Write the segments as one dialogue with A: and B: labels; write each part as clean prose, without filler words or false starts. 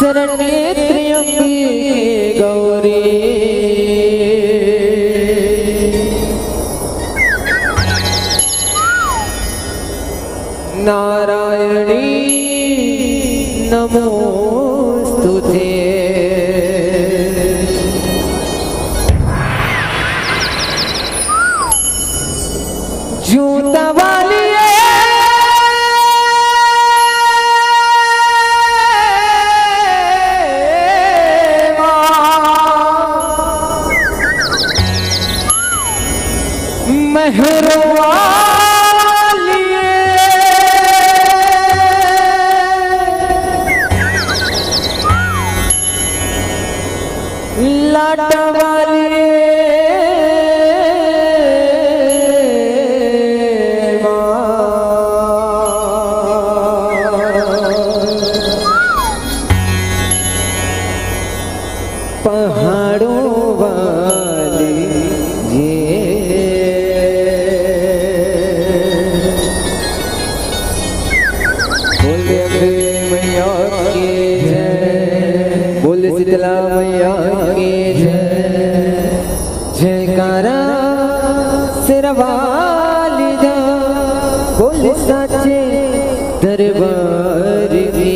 A: शरण्ये गौरी नारायणी नमोस्तुते। जूता वाली मेहरवा लाडवाली पहाड़ों वाली शीतला मैया की जय। जयकारा सिरवाली जा बोल सच्चे दरबार में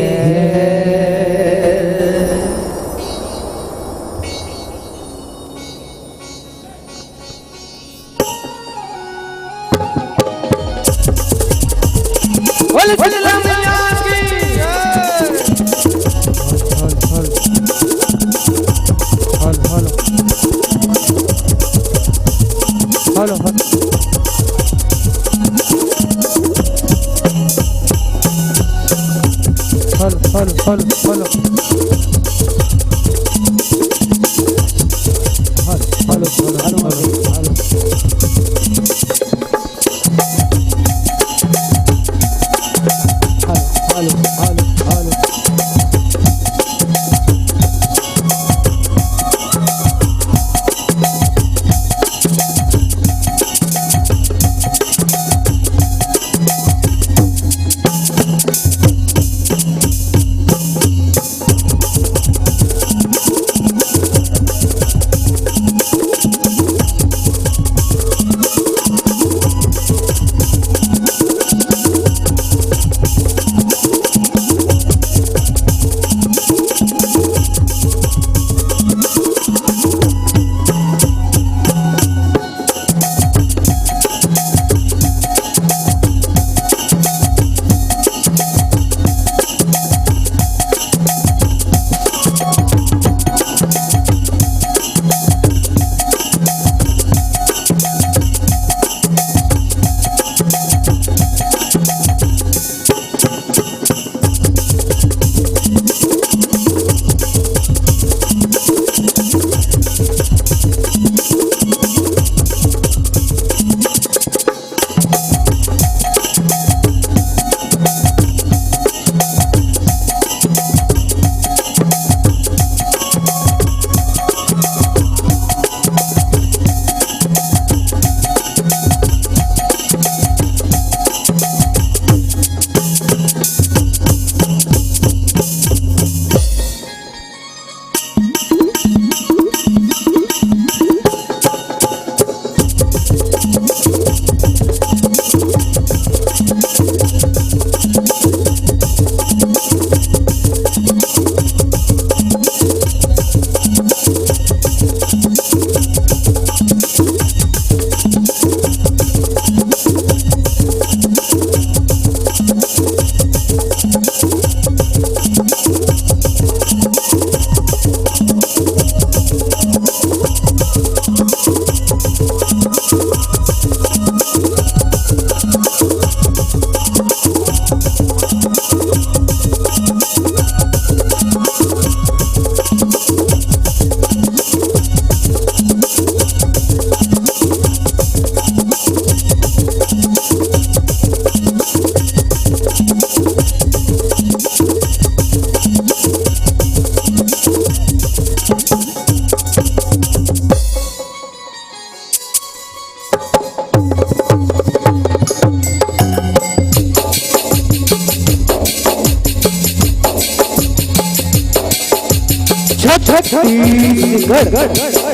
A: है। बोल शीतला मैया की हेलो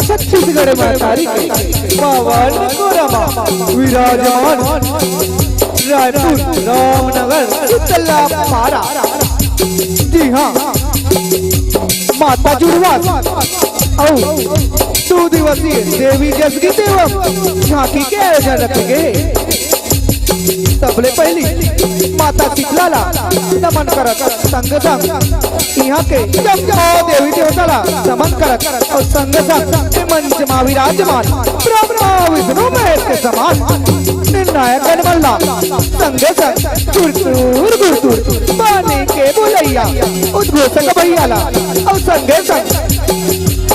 B: छत्तीसगढ़ में तारीख पावन कोरमा विराजमान रायपुर रामनगर शीतला पारा। जी हाँ, माता जुड़वा और 2 दिवसीय देवी जसगी देवम झांकी के आयोजन रखेंगे। सबले पहली माता शीतला नमन करत संग संग यहाँ के देवी देवताला नमन करत और संग संग मंच में विराजमान ब्रह्मा विष्णु महेश के समान निर्णायक मल्ला संग संग गुरतुर पानी के बुलैया उद्घोषक भैयाला और संग संग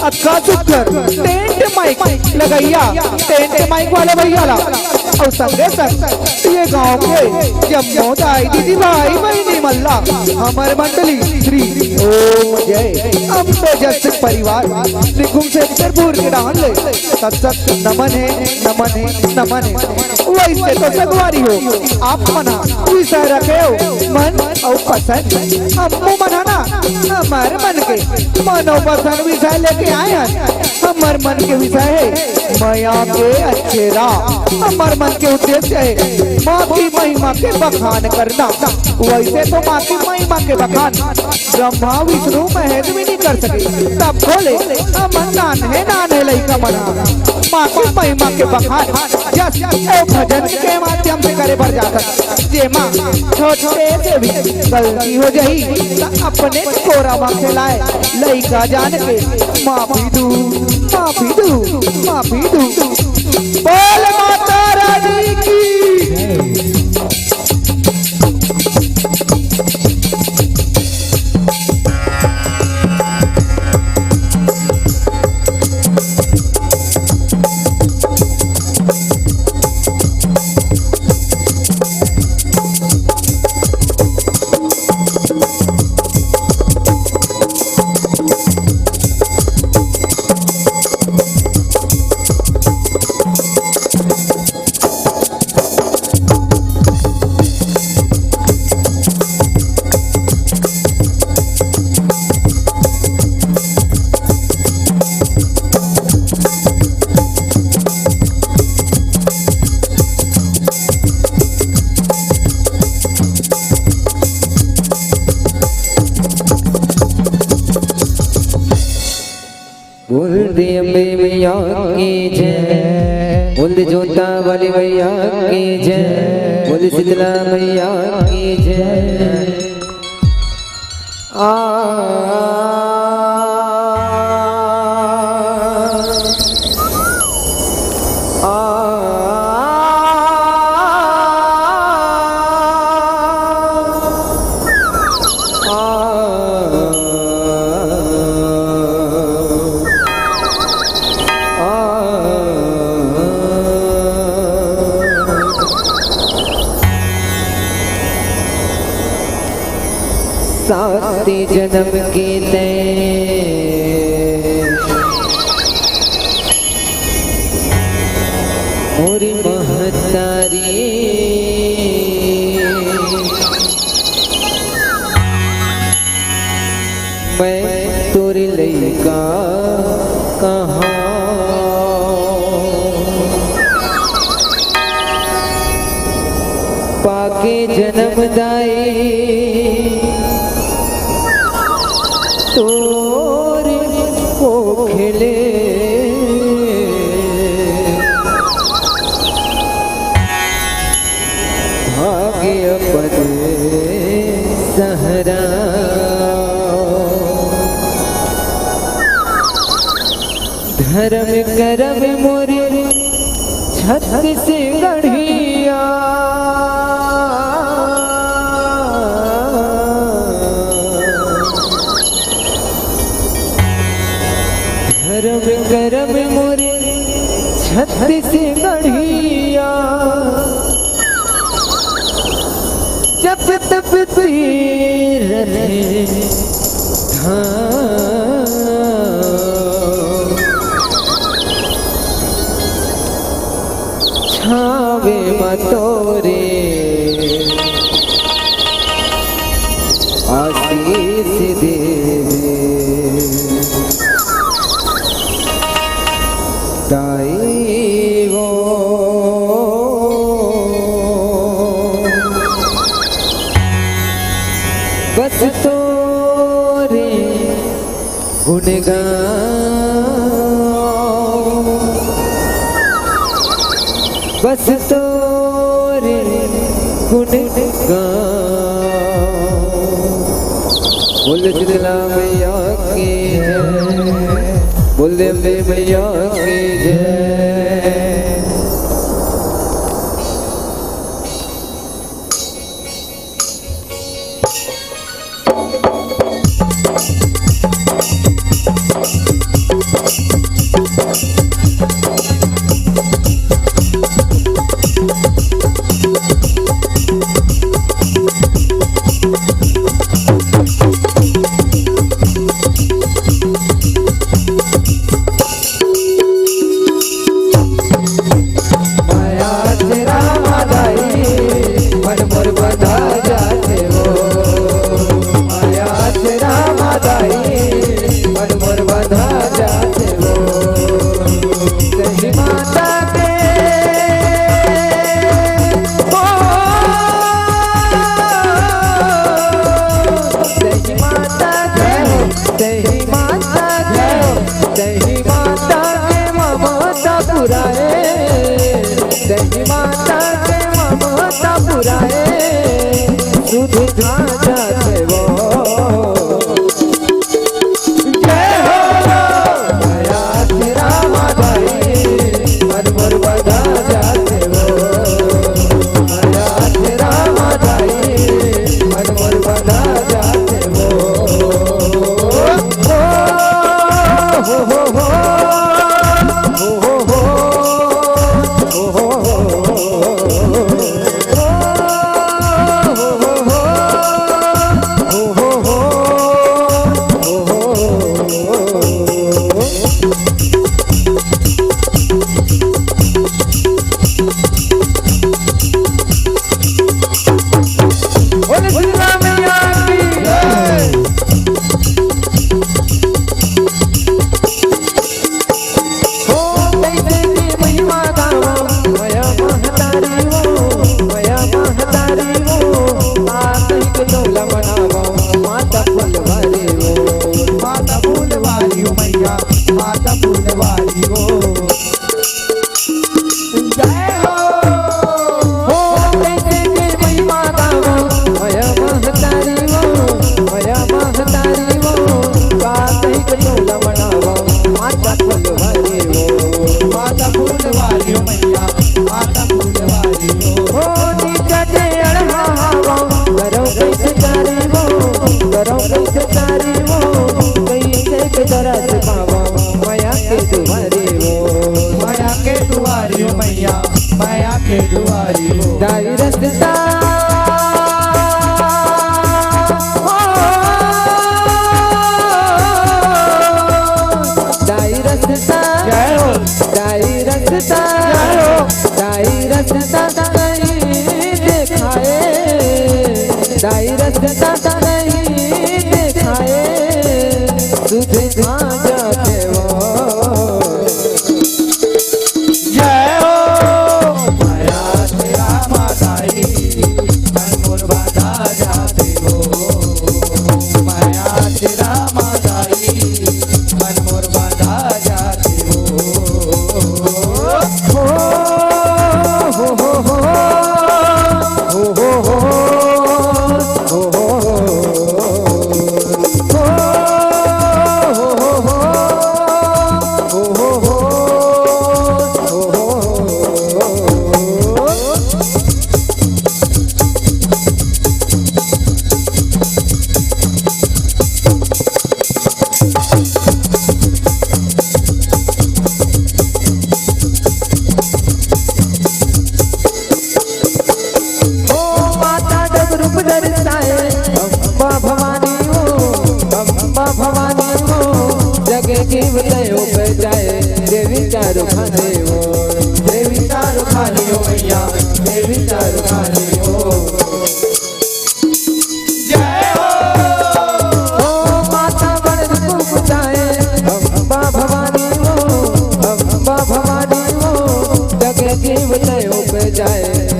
B: अच्छा सुखर टेंट माइक लगैया टेंट माइक वाले भैयाला और संगे संग ये गांव के जम्मू दाई दीदी भाई बहनी मल्ला हमारे मंडली श्री ओम जय अम्बे जस परिवार निकुंज से उत्तरपुर के डाल ले सत नमन है नमन है नमन है। वैसे तो सगवारी हो आप मना विषय रखे हो मन और पसंद अम्मू मनाना हमारे मन के मनो पसंद विषय लेके आए हैं। हमारे मन के विषय है माया के अच्छे राह। हमारे मन के उद्देश्य है माँ की महिमा के बखान करना। वैसे तो माँ की महिमा के बखान ब्रह्मा विष्णु महेश भी नहीं कर सके तब बोले नान है लइका मना माँ की महिमा के बखान जस भजन के माध्यम से करे बढ़ जाता जे माँ छोटे से भी गलती हो जाई अपने कोरा माँ के लाए लइका जान के माफी दू माफी दू माफी दू। बोल माता रानी की।
A: बोल दे अम्बे मैया की जय, बोल दे जोता वाली मैया की जय, बोल शीतला मैया की जय। सात जन्म के मोरी महतारी मैं तोरे लइका कहाँ पाके जन्म दाई तोरे को खेले भाग्य पदे सहरा धर्म करम मोरे छत्तीसगढ़िया धर्म करम मोरे छत्तीसगढ़िया जब तब रहे छावे मतोरे आशीष दे गुण गाऊं बस तोरे गुण गाऊं। बोल शीतला मैया की जय, बोल अम्बे मैया की जय।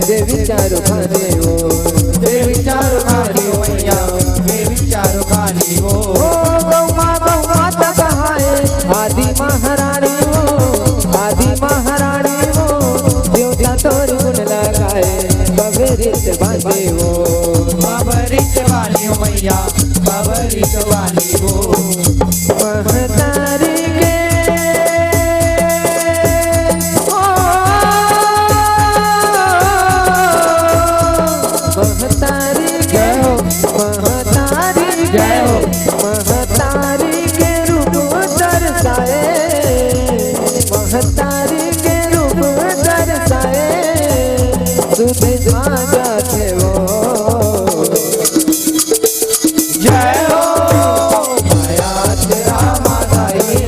B: देवी चारो खाने हो, देवी चारो खाने हो मैया, देवी चारो खाने हो। गौ माता
A: बाबरी वो
B: बाबरीच वाली हो मैया बाबरीच वाली हो
A: महतारी के महतारी के महतारी के महतारी के रूप दर्शाए महतारी के रूप दर्शाए सुध जागा थे वो
B: जय हो माया तेरा माताई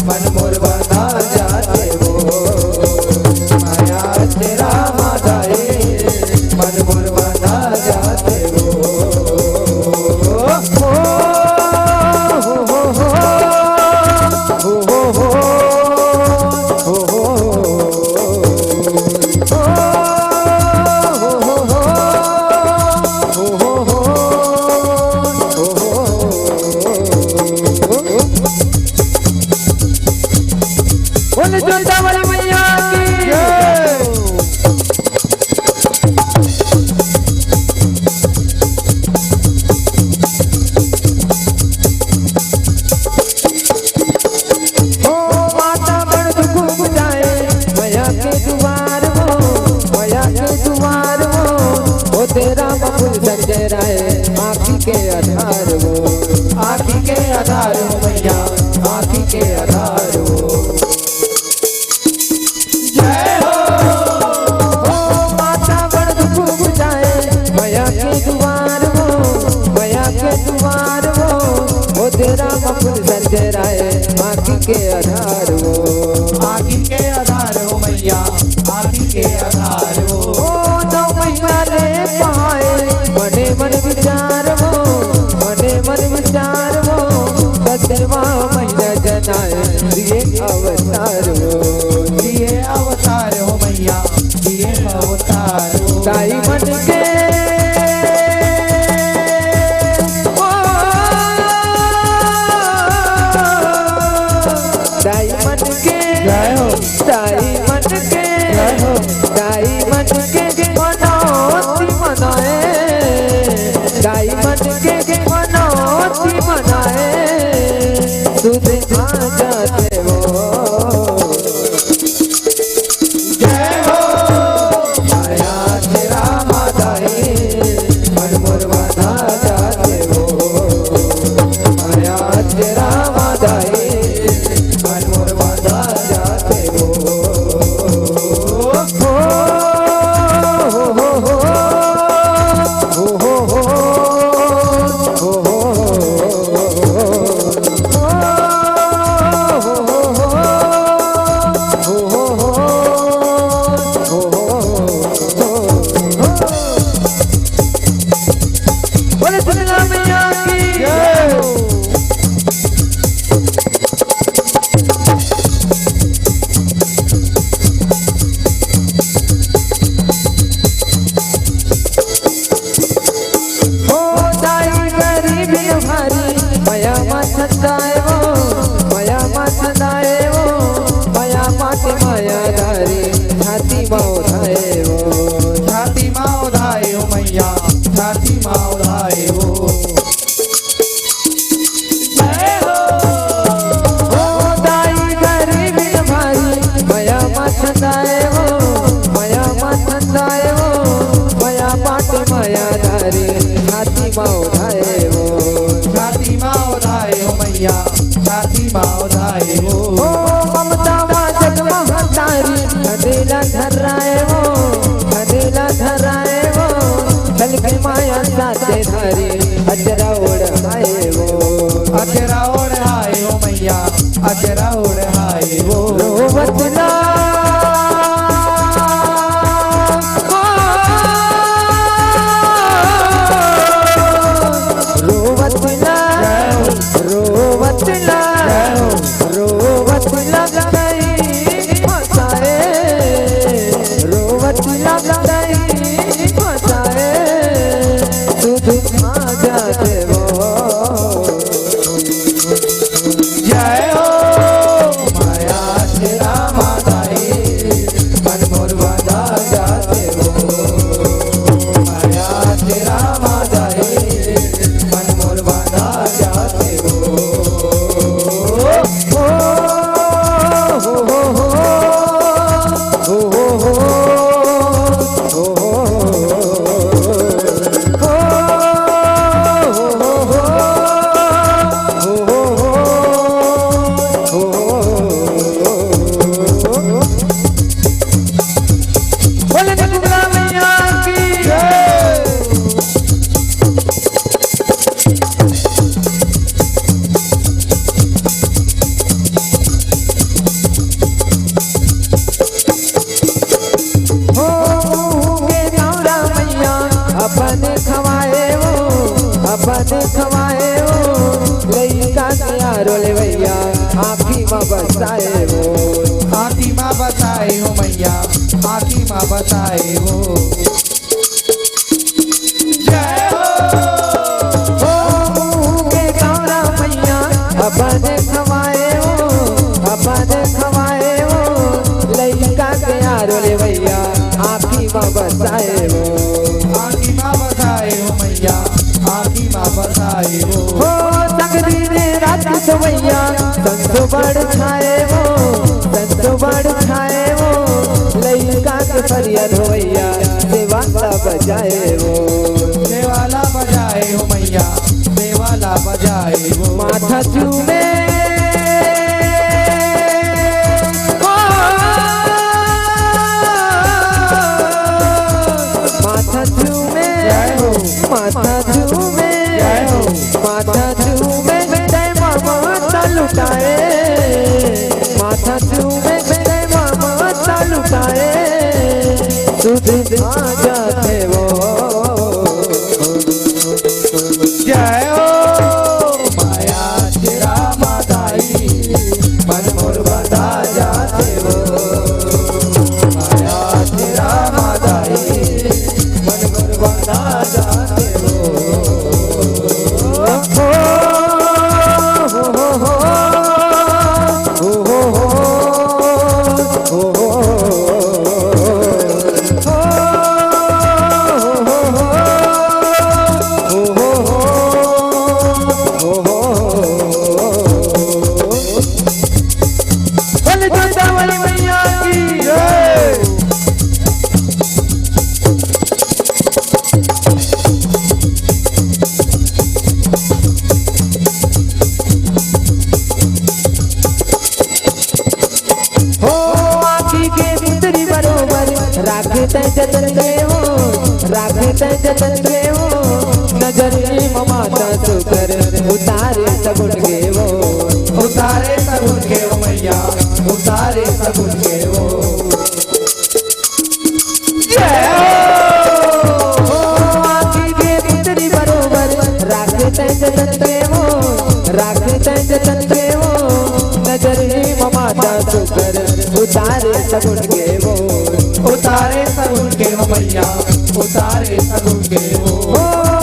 B: मन मोर बना जाते हो माया तेरा माताई मन मोर बना जाते हो
A: बोल जोता वाली मैया की ओ माता बड़ दुख बुझाए मैया के दुआर वो मैया के दुआर वो तेरा बबुल संजय राय आँखी के आधार वो
B: आँखी के आधार हो मैया आँखी के आधार हो जय हो
A: माता बड़ दुख बुझाए मैया के दुआर वो तेरा बबुल संजय राय आँखी के आधार वो
B: आँखी के आधार हो मैया आँखी के आधार हो
A: ओ नौ महीना रे पाए मने मन विचार वो मने मन विचार वो सत्रवा महीना जनाए दिए अवतार वो
B: दिए अवतार हो मैया दिए अवतार हो
A: ताई मन के ओ, ताई मन के
B: जय हो
A: ताई मन के
B: जय हो
A: ताई मन के मनोती मनाए ताई मन के मनोती मनाए सुध जाते वो
B: जय हो माया तेरा माताई मन मोर बना जाते हो माया तेरा माताई मन मोर बना जाते हो
A: बोले शीतला मैया की
B: जय हो
A: हो दाई गरीबी भारी मया मथताए वो मया मथताए वो मया माते माया धारी छाती मौधाए वो
B: छाती माँ उधाए हो मैया छाती माँ उधाए हो जय हो
A: हो दाई गरीबी भारी मया मथताए वो मया मथताए वो मया माते माया धारी छाती मौधाए वो
B: छाती माँ उधाए हो मैया छाती माँ उधाए हो
A: ओ ममता वाचक महतारी खदेला धराए वो खदेला धराए वो चल के माया साथे धारी अजरा ओढ़ाए वो
B: अजरा ओढ़ाए हो मैया अजरा ओढ़ाए हो
A: रोवतला रोवतला रोवतला रोवतला लइका के यारो ले भैया आखी में बसाए वो
B: आखी माँ बताए हो मैया आखी माँ बताए हो जय हो
A: मुँह के गौरा मैया अपने खवाए हो अपने खवाए हो लइका के यारो ले भैया आखी में बसाए हो
B: आखी माँ बताए हो मैया आखी माँ बताए हो
A: तकदीरे रात सवैया संतो बड़ छाए वो संतो बड़ छाए वो लइका के फरियाद होइया देवाला बजाए वो
B: देवाला बजाए हो मैया देवाला बजाए हो
A: माथा चूमे माथा चूमे माथा चूमे माथा चूमे जय मामा लुटाए माथा चूमे जय मामा लुटाए सुध आ जाते वो
B: जय हो माया तेरा माताई मन मोर बता जाते हो माया तेरा माताई मन मोर बता जाते हो
A: जतन हो राखते जतन हो नजर माता सुकर उतारे सगुन के वो
B: उतारे सगुन के हो मैया उतारे सगुन के हो
A: आखी के पुत्री बरोबर राखते जतन हो राखते जतन हो नजर माता सुकर उतारे सगुन के वो
B: उतारे सगुन के हो मैया उतारे सगुन के हो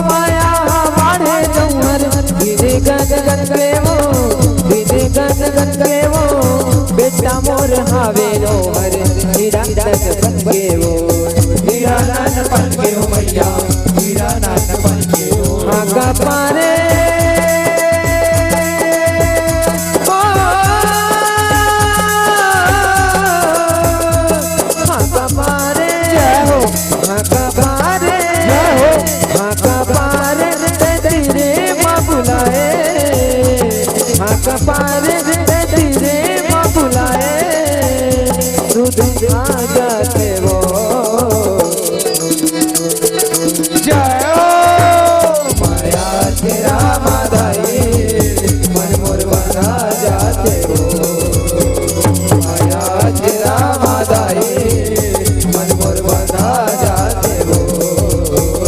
A: माया हमारे जौहर धीरे गन गन के वो धीरे गन गन के वो बेटा मोर हावे नोहर हीरा नन बन के वो
B: हीरा नन बन के हो मैया हीरा नन बन के हो
A: हाँ का पारे कपारे तेरे माँ बुलाए रुद आ जाते वो
B: जय माया तेरा मादाई मन मोर बना जाते हो माया तेरा मादाई मन मोर बना जाते हो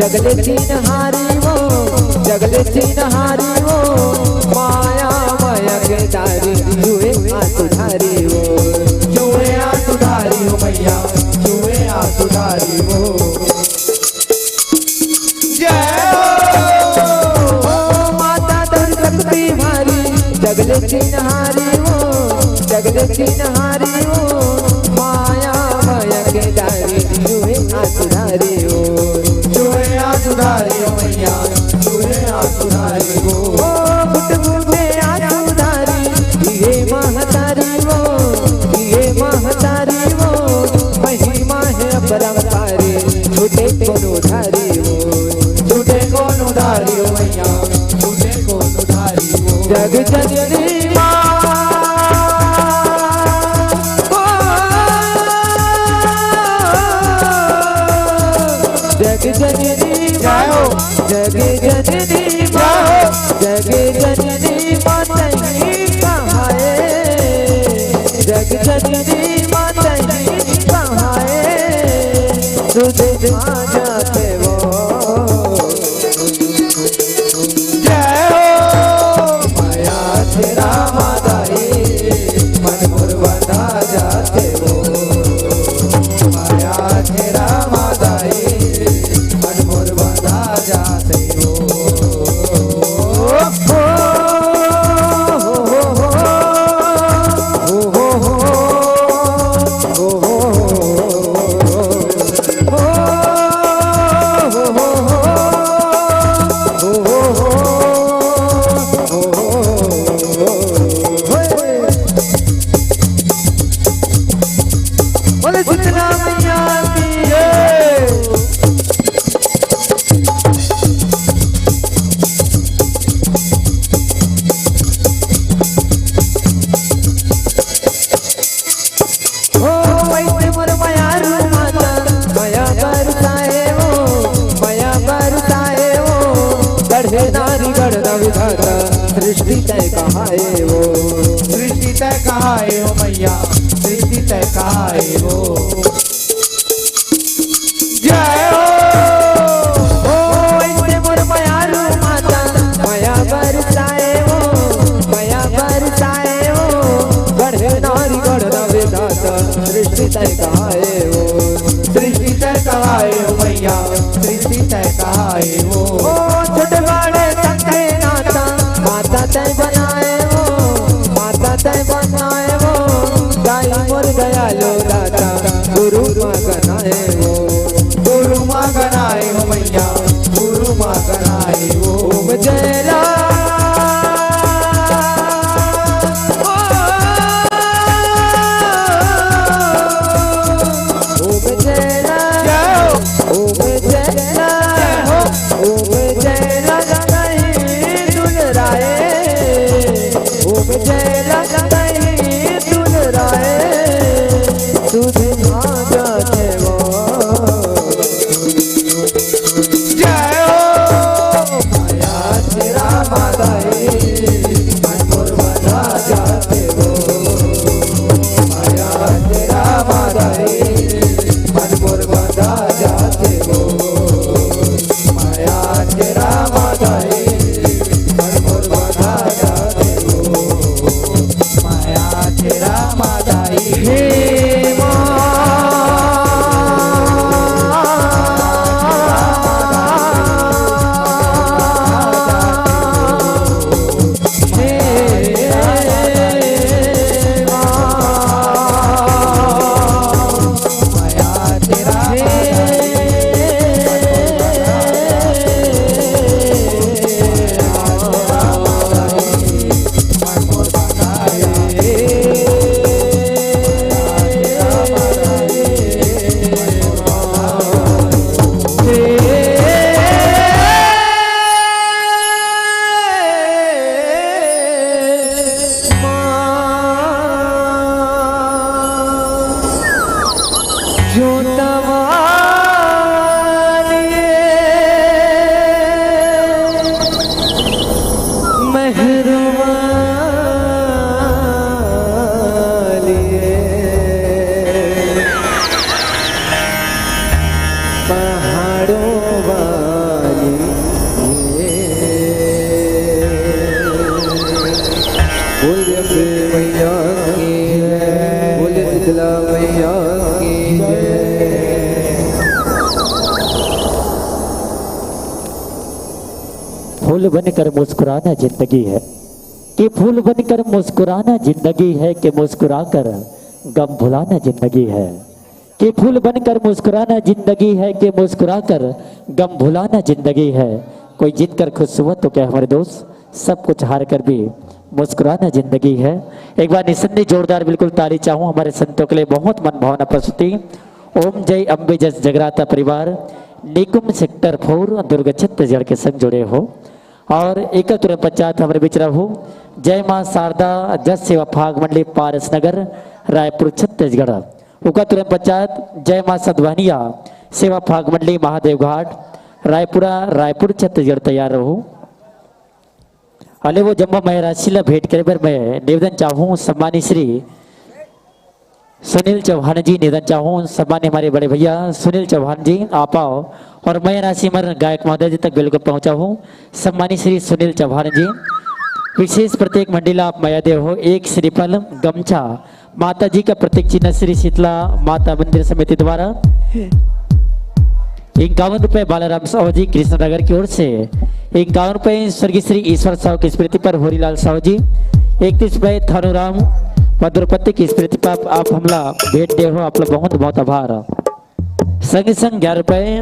A: जगले तीन हारी वो जगले तीन हारी वो माया माया के दारी जुए आसुधारी वो
B: जुए आसुधारी हो मैया जुए आसुधारी हो जय
A: हो माता दर शक्ति भारी जगले तीन हारी वो जगले तीन हारी वो माया माया के दारी जुए आसुधारी वो
B: सुधारी हो मैया जुए आसुधारी हो
A: गुट गुटे आसुधारी ये महतारी वो परंकारी छूटे कोनो धारी हो
B: छूटे कोनो धारी हो मैया छूटे कोनो धारी हो
A: जग जननी माँ जग जननी माँ जग जननी माँ जग जननी माँ नहीं कहाँ है जग जननी माँ नहीं कहाँ है तुझे जहाँ जाते वो
B: जय हो
A: माया तेरा मादाई मन मुरवता जाते हो माया तेरा मादाई मन मुरवता जाते हो बोले जितना मैया की ओ वैसे मोर माया रू माता माया बरसाए वो माया बरसाए वो गढ़े नारी गढ़ना विधाता सृष्टि तय कहाए वो
B: सृष्टि तय कहाँ है हो मैया सृष्टि तय कहाँ है हो जय हो
A: ओ वैसे मोर माया रू माता माया बरसाए वो माया बरसाए वो गढ़े नारी गढ़ना विधाता सृष्टि तय कहाए वो
B: सृष्टि तय कहाँ है हो मैया सृष्टि तय कहाँ है हो
A: ओ छोटे बड़े संगे नाता माता तय बनाए वो माता तय बनाए वो गाई मोर गया लो दाता गुरु माँ गनाए वो
B: गुरु माँ गनाए हो मैया गुरु माँ गनाए हो
A: ओम जयला ओम जयला ओम जयला ओम जयला नहीं दुलराए ओम जयला नहीं दुलराए तुझे माँ जाते वो
B: जय हो
A: माया तेरा मादाई मन मुरवता जाते हो माया तेरा मादाई मन मुरवता जाते हो माया तेरा मादाई मन मुरवता जाते हो
B: माया तेरा मादाई
A: हे
B: माया तेरा
C: फूल बनकर मुस्कुराना जिंदगी है कि फूल बनकर मुस्कुराना जिंदगी है कि मुस्कुराकर गम भुलाना जिंदगी है कि फूल बनकर मुस्कुराना जिंदगी है कि मुस्कुराकर गम भुलाना जिंदगी है। कोई जीत कर खुश हुआ तो क्या हमारे दोस्त सब कुछ हार कर भी मुस्कुराना जिंदगी है। एक बार निसंदेह जोरदार बिल्कुल ताली चाहूँ हमारे संतों के लिए, बहुत मनभावना प्रस्तुति। ओम जय अम्बे जस जगराता परिवार निकुम सेक्टर 4 दुर्ग छत्तीसगढ़ के संग जुड़े हो और एकत्र पंचायत हमारे बीच रहो। जय मां शारदा जस सेवा भाग मंडली पारस नगर रायपुर छत्तीसगढ़। उकतुरन पंचायत जय मां सदवानिया सेवा भाग मंडली महादेव घाट रायपुरा रायपुर छत्तीसगढ़ तैयार रहो। अले वो जम्बा मैं राशिला भेंट करे पर मैं निवेदन चाहूँ सम्मानी श्री सुनील चौहान जी निवेदन चाहूँ सम्मान्य हमारे बड़े भैया सुनील चौहान जी आप आओ और मैं राशि मर गायक महोदय जी तक बिल्कुल पहुँचा हूँ। सम्मानी श्री सुनील चौहान जी विशेष प्रत्येक मंडिला आप माया देव हो एक श्रीफल गमछा माता जी का प्रतीक चिन्ह श्री शीतला माता मंदिर समिति द्वारा 51 रुपए बालाराम साहू जी कृष्णनगर की ओर से 51 रुपए स्वर्गीय श्री ईश्वर साहू की स्मृति पर होरीलाल साहू जी 31 रुपए थानूराम मधुरपति की स्मृति पर आप हमला भेंट दे हो आप लोग बहुत बहुत आभार। संग संग 11 रुपए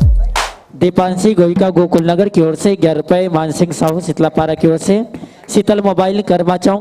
C: दीपांशी गोविका गोकुल नगर की ओर से 11 रुपए मानसिंह साहू शीतलापारा की ओर से शीतल मोबाइल कर्मा चौक